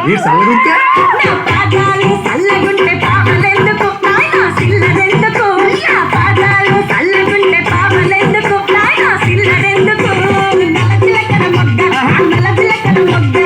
మీరు చల్లగుంటే నా పాదాలు చల్లగుంటే పాపలెందుకు నాయనా సిల్లరెందుకు నా పాదాలు చల్లగుంటే పాపలెందుకు నాయనా సిల్లరెందుకు నల్ల చిలకల మొగ్గ నల్ల చిలకల మొగ్గ